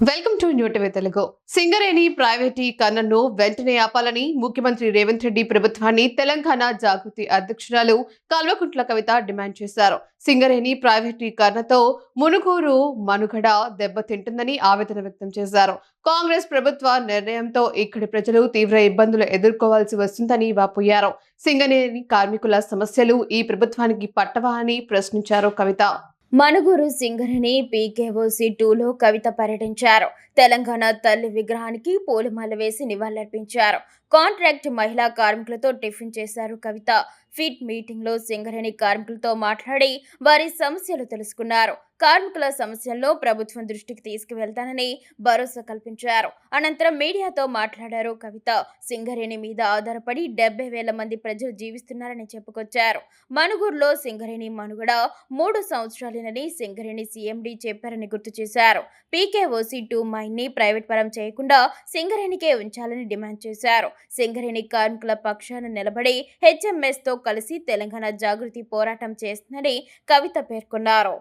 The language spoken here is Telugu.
Welcome to new TV Telugu. Singareni ప్రైవేటీకరణను వెంటనే ఆపాలని ముఖ్యమంత్రి రేవంత్ రెడ్డి ప్రభుత్వాన్ని తెలంగాణ జాగృతి అధ్యక్షురాలు కల్వకుంట్ల కవిత డిమాండ్ చేశారు. సింగరేణి ప్రైవేటీకరణతో మునుగోడు మనుగడ దెబ్బతింటుందని ఆవేదన వ్యక్తం చేశారు. కాంగ్రెస్ ప్రభుత్వ నిర్ణయంతో ఇక్కడి ప్రజలు తీవ్ర ఇబ్బందులు ఎదుర్కోవాల్సి వస్తుందని వాపోయారు. సింగరేణి కార్మికుల సమస్యలు ఈ ప్రభుత్వానికి పట్టవా అని ప్రశ్నించారు కవిత. మనుగురు సింగరేణి పీకేఓసీ 2లో కవిత పర్యటించారు. తెలంగాణ తల్లి విగ్రహానికి పూలమాల వేసి నివాళులర్పించారు. కాంట్రాక్ట్ మహిళా కార్మికులతో టిఫిన్ చేశారు కవిత. ఫిట్ మీటింగ్లో సింగరేణి కార్మికులతో మాట్లాడి వారి సమస్యలు తెలుసుకున్నారు. కార్మికుల సమస్యల్లో ప్రభుత్వం దృష్టికి తీసుకువెళ్తానని భరోసా కల్పించారు. అనంతరం మీడియాతో మాట్లాడారు కవిత. సింగరేణి మీద ఆధారపడి 70,000 మంది ప్రజలు జీవిస్తున్నారని చెప్పుకొచ్చారు. మనుగూరులో సింగరేణి మనుగడ 3 సంవత్సరాలేనని సింగరేణి సీఎండీ చెప్పారని గుర్తు చేశారు. పీకేఓసీ 2 మైన్ ని ప్రైవేట్ పరం చేయకుండా సింగరేణికే ఉంచాలని డిమాండ్ చేశారు. సింగరేణి కార్మికుల పక్షాన నిలబడి హెచ్ఎంఎస్ తో కలిసి తెలంగాణ జాగృతి పోరాటం చేస్తుందని కవిత పేర్కొన్నారు.